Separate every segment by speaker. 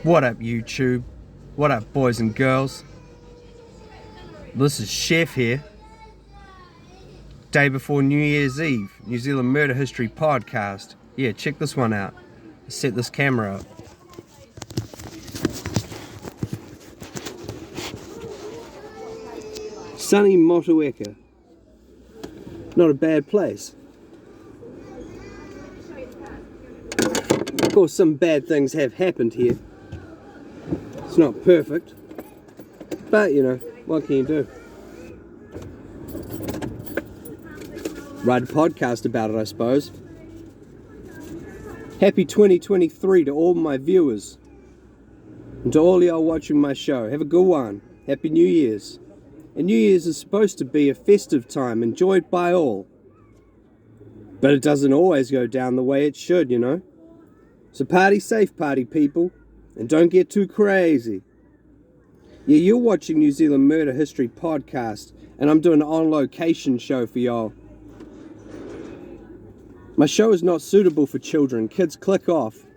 Speaker 1: What up, YouTube? What up, boys and girls? This is Chef here. Day before New Year's Eve, New Zealand Murder History Podcast. Yeah, check this one out. Set this camera up. Sunny Motueka. Not a bad place. Of course, some bad things have happened here. It's not perfect, but you know, what can you do? Write a podcast about it, I suppose. Happy 2023 to all my viewers. And to all y'all watching my show, have a good one. Happy New Year's. And New Year's is supposed to be a festive time enjoyed by all. But it doesn't always go down the way it should, you know. So party safe, party people. And don't get too crazy. Yeah, you're watching New Zealand Murder History Podcast, and I'm doing an on-location show for y'all. My show is not suitable for children. Kids, click off.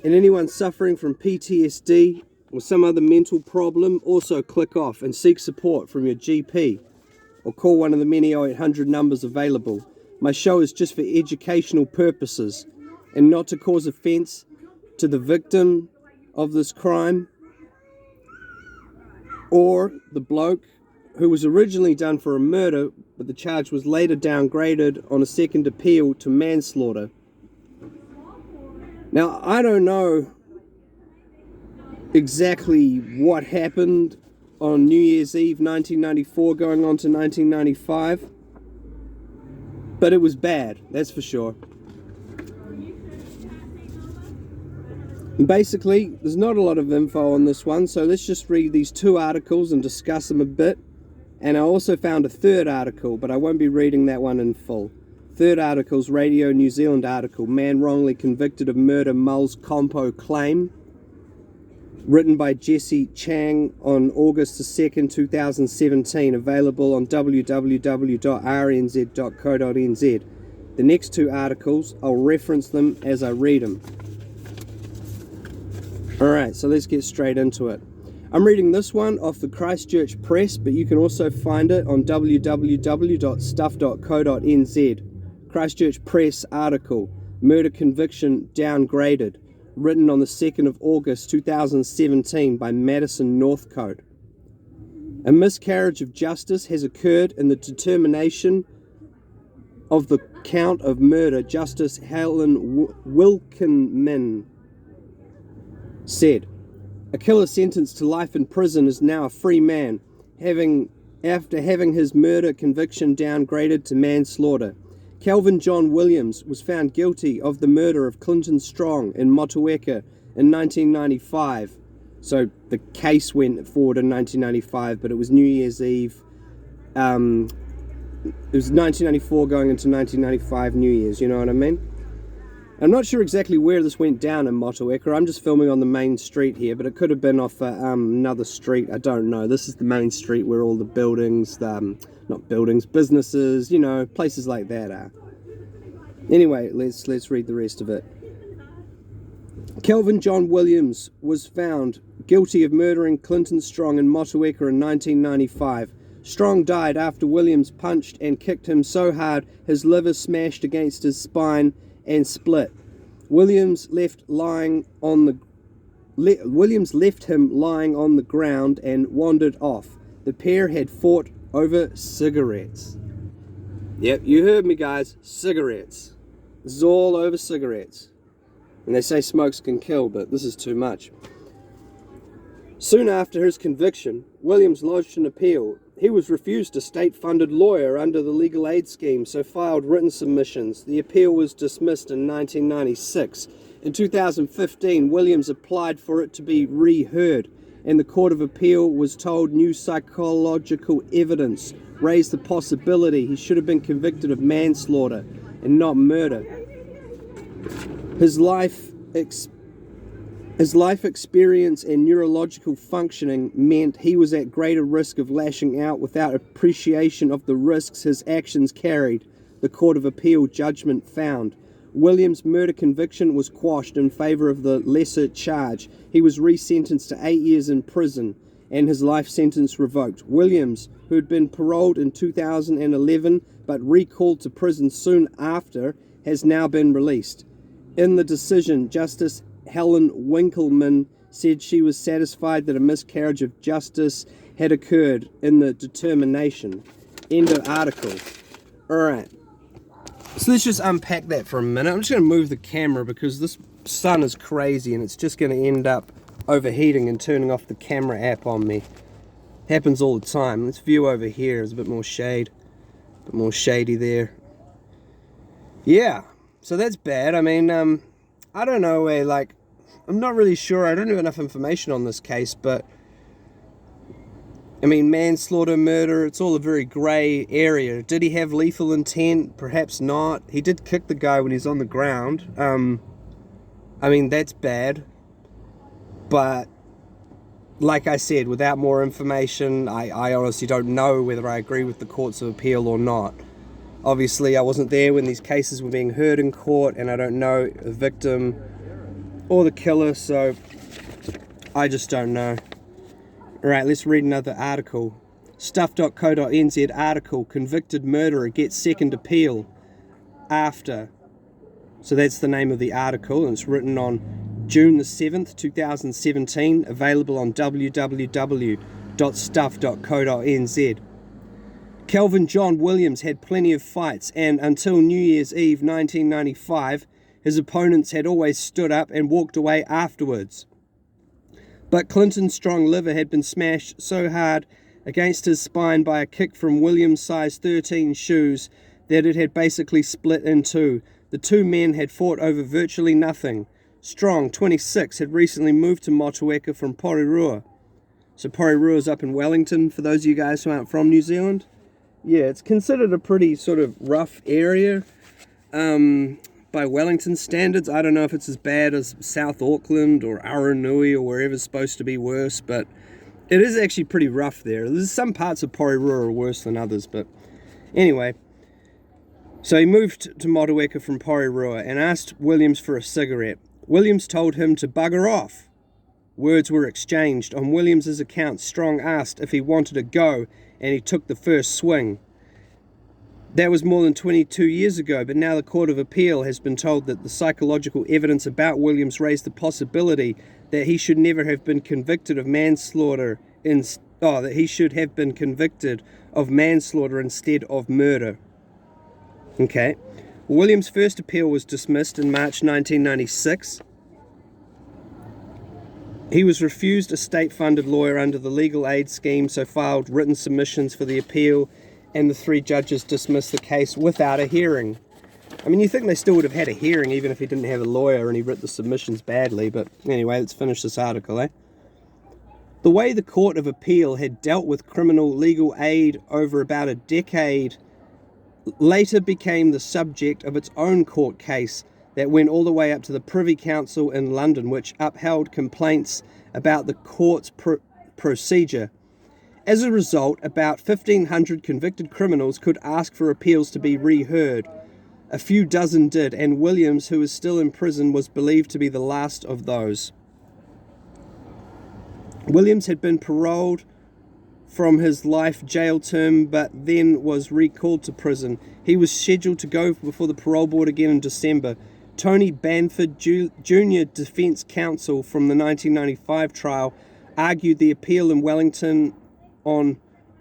Speaker 1: And anyone suffering from PTSD or some other mental problem, also click off and seek support from your GP. Or call one of the many 0800 numbers available. My show is just for educational purposes and not to cause offence to the victim of this crime or the bloke who was originally done for a murder, but the charge was later downgraded on a second appeal to manslaughter. Now, I don't know exactly what happened on New Year's Eve 1994 going on to 1995, but it was bad, that's for sure. And basically, there's not a lot of info on this one, so let's just read these two articles and discuss them a bit. And I also found a third article, but I won't be reading that one in full. Third article's Radio New Zealand article, Man Wrongly Convicted of Murder Mulls Compo Claim, written by Jesse Chang on August the 2nd, 2017, available on www.rnz.co.nz. The next two articles, I'll reference them as I read them. Alright, so let's get straight into it. I'm reading this one off the Christchurch Press, but you can also find it on www.stuff.co.nz. Christchurch Press article, Murder Conviction Downgraded, written on the 2nd of August 2017 by Madison Northcote. A miscarriage of justice has occurred in the determination of the count of murder. Justice Helen Wilkinman said, "A killer sentenced to life in prison is now a free man, after having his murder conviction downgraded to manslaughter. Calvin John Williams was found guilty of the murder of Clinton Strong in Motueka in 1995. So the case went forward in 1995, but it was New Year's Eve. It was 1994 going into 1995 New Year's, you know what I mean? I'm not sure exactly where this went down in Motueka. I'm just filming on the main street here, but it could have been off another street. I don't know. This is the main street where all the buildings, not buildings, businesses, you know, places like that are. Anyway, let's read the rest of it. Calvin John Williams was found guilty of murdering Clinton Strong in Motueka in 1995. Strong died after Williams punched and kicked him so hard his liver smashed against his spine and split. Williams left him lying on the ground and wandered off. The pair had fought over cigarettes. Yep, you heard me, guys. Cigarettes. This is all over cigarettes. And they say smokes can kill, but this is too much. Soon after his conviction, Williams lodged an appeal. He was refused a state-funded lawyer under the legal aid scheme, so filed written submissions. The appeal was dismissed in 1996. In 2015, Williams applied for it to be reheard, and the Court of Appeal was told new psychological evidence raised the possibility he should have been convicted of manslaughter and not murder. His life experience and neurological functioning meant he was at greater risk of lashing out without appreciation of the risks his actions carried, the Court of Appeal judgment found. Williams' murder conviction was quashed in favour of the lesser charge. He was resentenced to 8 years in prison and his life sentence revoked. Williams, who had been paroled in 2011 but recalled to prison soon after, has now been released. In the decision, Justice Helen Winkleman said she was satisfied that a miscarriage of justice had occurred in the determination. End of article. Alright, so let's just unpack that for a minute. I'm just going to move the camera because this sun is crazy and it's just going to end up overheating and turning off the camera app on me. Happens all the time. Let's view over here. There's a bit more shade. A bit more shady there. Yeah, so that's bad. I mean, I don't know, like, I'm not really sure. I don't have enough information on this case, but I mean, manslaughter, murder, it's all a very grey area. Did he have lethal intent? Perhaps not. He did kick the guy when he's on the ground. I mean, that's bad. But, like I said, without more information, I honestly don't know whether I agree with the courts of appeal or not. Obviously, I wasn't there when these cases were being heard in court, and I don't know the victim or the killer, so I just don't know. Alright, let's read another article. Stuff.co.nz article, convicted murderer gets second appeal after. So that's the name of the article, and it's written on June the 7th, 2017, available on www.stuff.co.nz. Kelvin John Williams had plenty of fights, and until New Year's Eve 1995, his opponents had always stood up and walked away afterwards. But Clinton's strong liver had been smashed so hard against his spine by a kick from Williams' size 13 shoes that it had basically split in two. The two men had fought over virtually nothing. Strong, 26, had recently moved to Motueka from Porirua. So Porirua is up in Wellington, for those of you guys who aren't from New Zealand. Yeah, it's considered a pretty sort of rough area by Wellington standards. I don't know if it's as bad as South Auckland or Aranui or wherever's supposed to be worse, but it is actually pretty rough there. There's some parts of Porirua are worse than others, but anyway. So he moved to Motueka from Porirua and asked Williams for a cigarette. Williams told him to bugger off. Words were exchanged. On Williams's account, Strong asked if he wanted to go, and he took the first swing. That was more than 22 years ago, but now the Court of Appeal has been told that the psychological evidence about Williams raised the possibility that he should never have been convicted of manslaughter that he should have been convicted of manslaughter instead of murder. Okay. Williams' first appeal was dismissed in March 1996. He was refused a state-funded lawyer under the legal aid scheme, so filed written submissions for the appeal, and the three judges dismissed the case without a hearing. I mean, you think they still would have had a hearing even if he didn't have a lawyer and he wrote the submissions badly, but anyway, let's finish this article, The way the Court of Appeal had dealt with criminal legal aid over about a decade later became the subject of its own court case that went all the way up to the Privy Council in London, which upheld complaints about the court's procedure. As a result, about 1,500 convicted criminals could ask for appeals to be reheard. A few dozen did, and Williams, who is still in prison, was believed to be the last of those. Williams had been paroled from his life jail term, but then was recalled to prison. He was scheduled to go before the parole board again in December. Tony Banford, Junior Defence Counsel from the 1995 trial, argued the appeal in Wellington on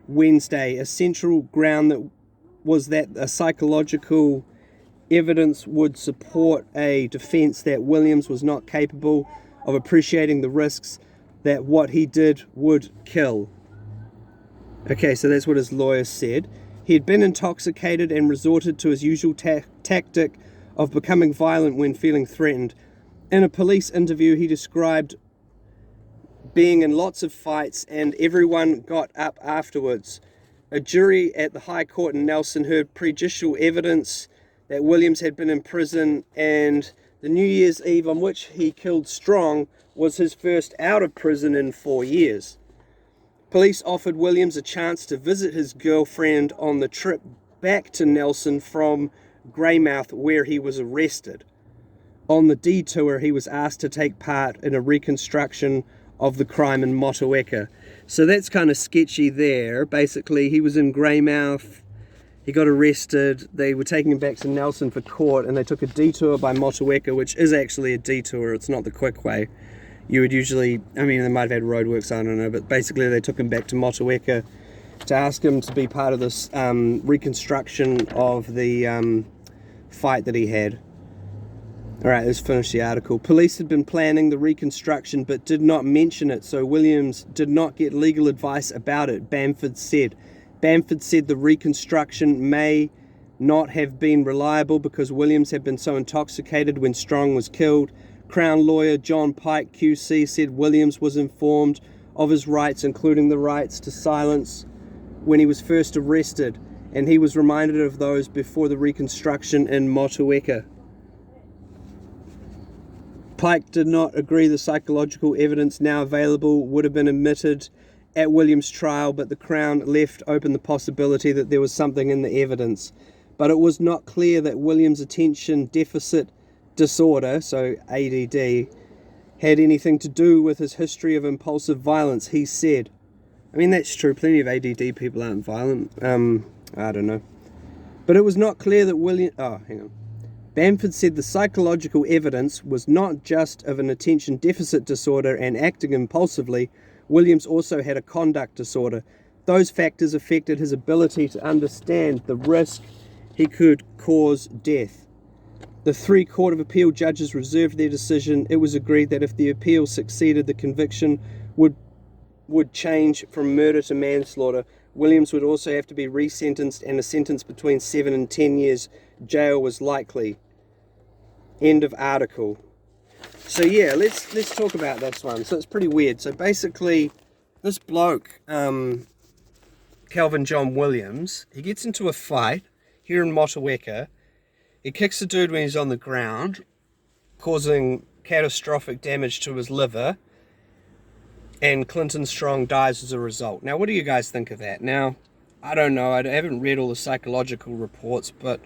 Speaker 1: Wednesday. A central ground that was that a psychological evidence would support a defence that Williams was not capable of appreciating the risks that what he did would kill. Okay, so that's what his lawyer said. He had been intoxicated and resorted to his usual tactic of becoming violent when feeling threatened. In a police interview, he described being in lots of fights and everyone got up afterwards. A jury at the High Court in Nelson heard prejudicial evidence that Williams had been in prison, and the New Year's Eve on which he killed Strong was his first out of prison in 4 years. Police offered Williams a chance to visit his girlfriend on the trip back to Nelson from Greymouth, where he was arrested. On the detour, he was asked to take part in a reconstruction of the crime in Motueka. So that's kind of sketchy there. Basically, he was in Greymouth, he got arrested, they were taking him back to Nelson for court, and they took a detour by Motueka, which is actually a detour, it's not the quick way. You would usually, I mean, they might have had roadworks, I don't know, but basically they took him back to Motueka to ask him to be part of this reconstruction of the fight that he had. Alright, let's finish the article. Police had been planning the reconstruction but did not mention it, so Williams did not get legal advice about it, Bamford said. Bamford said the reconstruction may not have been reliable because Williams had been so intoxicated when Strong was killed. Crown lawyer John Pike QC said Williams was informed of his rights, including the rights to silence, when he was first arrested, and he was reminded of those before the reconstruction in Motueka. Pike did not agree the psychological evidence now available would have been admitted at Williams' trial, but the Crown left open the possibility that there was something in the evidence. But it was not clear that Williams' attention deficit disorder, so ADD, had anything to do with his history of impulsive violence, he said. I mean, that's true, plenty of ADD people aren't violent. I don't know. But it was not clear that Bamford said the psychological evidence was not just of an attention deficit disorder and acting impulsively. Williams also had a conduct disorder. Those factors affected his ability to understand the risk he could cause death. The 3 Court of Appeal judges reserved their decision. It was agreed that if the appeal succeeded, the conviction would change from murder to manslaughter. Williams would also have to be resentenced, and a sentence between 7 and 10 years jail was likely. End of article. So yeah, let's talk about this one. So it's pretty weird. So basically, this bloke, Calvin John Williams, he gets into a fight here in Motueka. He kicks the dude when he's on the ground, causing catastrophic damage to his liver, and Clinton Strong dies as a result. Now, what do you guys think of that? Now, I don't know. I haven't read all the psychological reports, but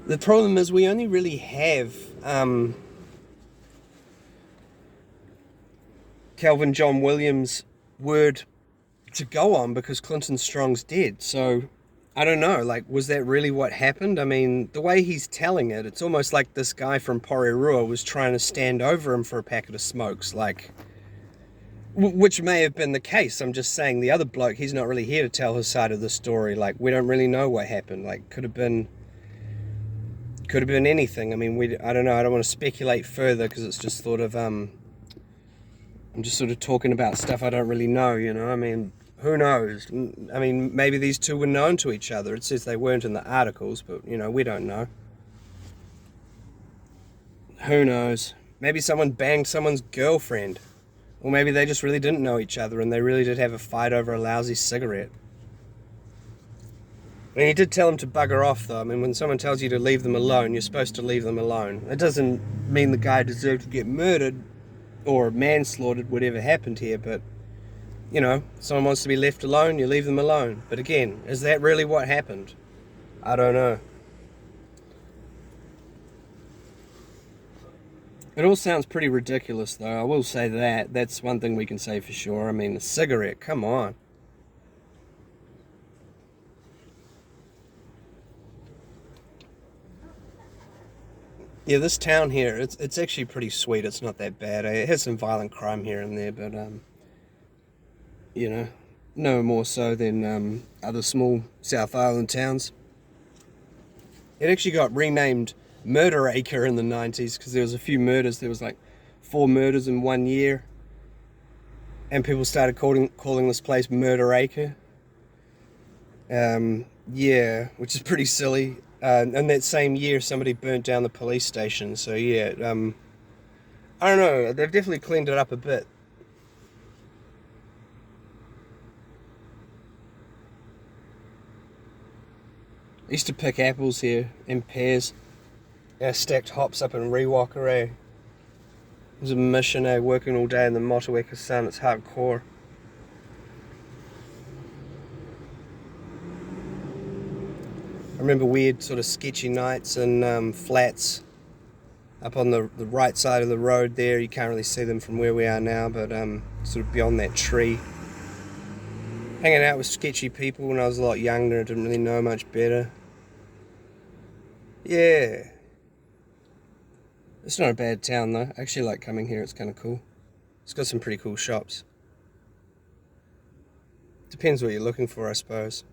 Speaker 1: the problem is we only really have Calvin John Williams' word to go on because Clinton Strong's dead. So, I don't know, like, was that really what happened? I mean, the way he's telling it, it's almost like this guy from Porirua was trying to stand over him for a packet of smokes, like, which may have been the case. I'm just saying the other bloke, he's not really here to tell his side of the story. Like, we don't really know what happened. Like, could have been anything. I mean, I don't know. I don't want to speculate further because it's just sort of, I'm just sort of talking about stuff I don't really know, you know. I mean, who knows? I mean, maybe these two were known to each other. It says they weren't in the articles, but, you know, we don't know. Who knows? Maybe someone banged someone's girlfriend. Or maybe they just really didn't know each other and they really did have a fight over a lousy cigarette. I mean, he did tell him to bugger off, though. I mean, when someone tells you to leave them alone, you're supposed to leave them alone. It doesn't mean the guy deserved to get murdered or manslaughtered, whatever happened here, but, you know, someone wants to be left alone, you leave them alone. But again, is that really what happened? I don't know. It all sounds pretty ridiculous, though. I will say that. That's one thing we can say for sure. I mean, a cigarette, come on. Yeah, this town here, it's actually pretty sweet. It's not that bad. It has some violent crime here and there, but, you know, no more so than other small South Island towns. It actually got renamed Motueka in the 90s because there was a few murders. There was like 4 murders in 1 year, and people started calling this place Motueka. Yeah, which is pretty silly. And that same year, somebody burnt down the police station. So yeah, I don't know. They've definitely cleaned it up a bit. I used to pick apples here in pairs. I stacked hops up in Rewalker, eh? It was a mission, eh? Working all day in the Motueka sun. It's hardcore. I remember weird sort of sketchy nights and flats up on the right side of the road there. You can't really see them from where we are now, but sort of beyond that tree. Hanging out with sketchy people when I was a lot younger. I didn't really know much better. Yeah. It's not a bad town though. I actually like coming here, it's kind of cool. It's got some pretty cool shops. Depends what you're looking for, I suppose.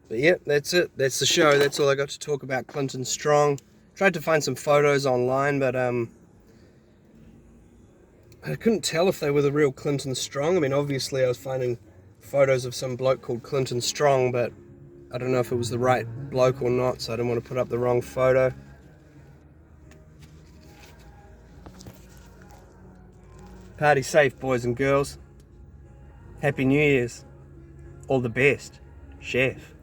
Speaker 1: But yeah, that's it. That's the show. That's all I got to talk about Clinton Strong. Tried to find some photos online, but I couldn't tell if they were the real Clinton Strong. I mean, obviously I was finding photos of some bloke called Clinton Strong, but I don't know if it was the right bloke or not, so I didn't want to put up the wrong photo. Party safe, boys and girls. Happy New Year's. All the best. Chef.